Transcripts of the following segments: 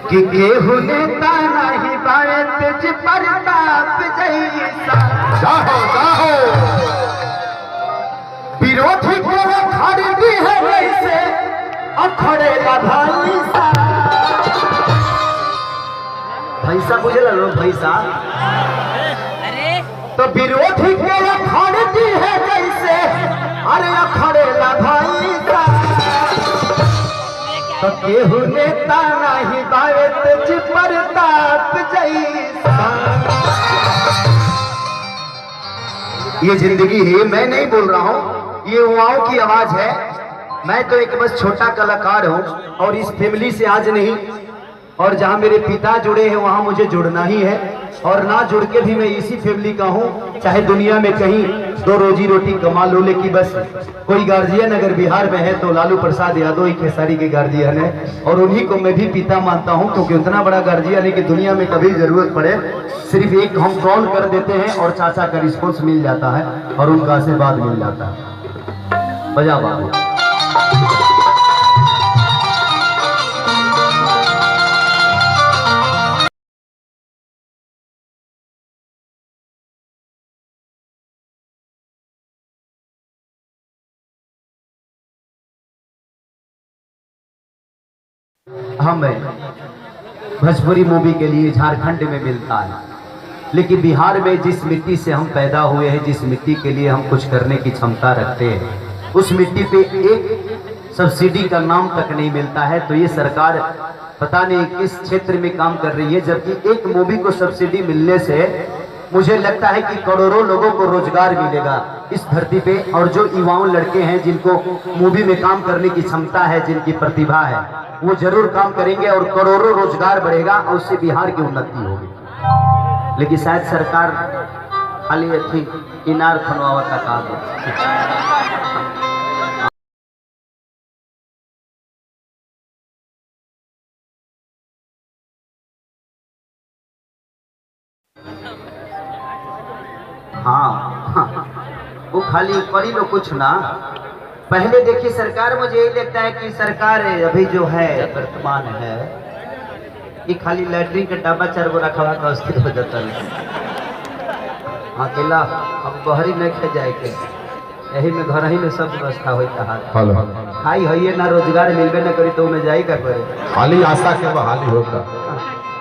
कि केहू नेता नहीं बाए तेज प्रताप जैसा। जाहो जाहो विरोधी को खरीदी है वैसे अखड़ेगा भाई सा। भैसा बुझे लोग भैसा। तो विरोधी के खरीदी है जैसे अरे अखड़ेगा भाई सा। तो केहू नेता नहीं बाए तेज प्रताप जैसा। ये जिंदगी है, मैं नहीं बोल रहा हूँ, ये युवाओं की आवाज है। मैं तो एक बस छोटा कलाकार हूँ और इस फैमिली से आज नहीं, और जहाँ मेरे पिता जुड़े हैं वहाँ मुझे जुड़ना ही है। और ना जुड़ के भी मैं इसी फैमिली का हूँ, चाहे दुनिया में कहीं दो रोजी रोटी कमा लो, लेकिन बस कोई गार्जियन अगर बिहार में है तो लालू प्रसाद यादव ही खेसारी के गार्जियन है, और उन्हीं को मैं भी पिता मानता हूँ, क्योंकि उतना बड़ा गार्जियन है कि दुनिया में कभी जरूरत पड़े सिर्फ एक हम कॉल कर देते हैं और चाचा का रिस्पॉन्स मिल जाता है और उनका आशीर्वाद मिल जाता है। बजा बाबू। हमें भोजपुरी मूवी के लिए झारखंड में मिलता है, लेकिन बिहार में जिस मिट्टी से हम पैदा हुए हैं, जिस मिट्टी के लिए हम कुछ करने की क्षमता रखते हैं, उस मिट्टी पे एक सब्सिडी का नाम तक नहीं मिलता है। तो ये सरकार पता नहीं किस क्षेत्र में काम कर रही है, जबकि एक मूवी को सब्सिडी मिलने से मुझे लगता है कि करोड़ों लोगों को रोजगार मिलेगा इस धरती पे। और जो युवाओं लड़के हैं जिनको मूवी में काम करने की क्षमता है, जिनकी प्रतिभा है, वो जरूर काम करेंगे और करोड़ों रोजगार बढ़ेगा और उससे बिहार की उन्नति होगी। लेकिन शायद सरकार खाली अच्छी इनार खनवावा का काम है। हाँ, वो खाली करी लो कुछ ना। पहले देखिए सरकार, मुझे यही लगता है कि सरकार अभी जो है वर्तमान है, ये खाली लैट्रिन का डब्बा 4 गो रखवा का अस्थिर हो जाता है। अकेला अब बहरी नहीं खे जाए के, यही में घर ही में सब व्यवस्था होता है। खाई है ना, रोजगार मिलबे न करी तो उन्हें जाई का करे। खाली आशा के बहाली होता,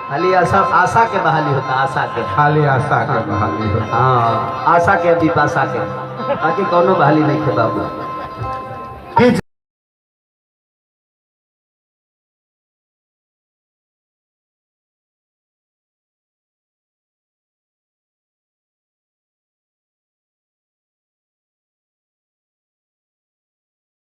खाली आशा के बहाली होता, आशा के खाली आशा के बहाली होता। हाँ, आशा के विपाशा के, बाकी कोनो बहाली नहीं थे बाबू।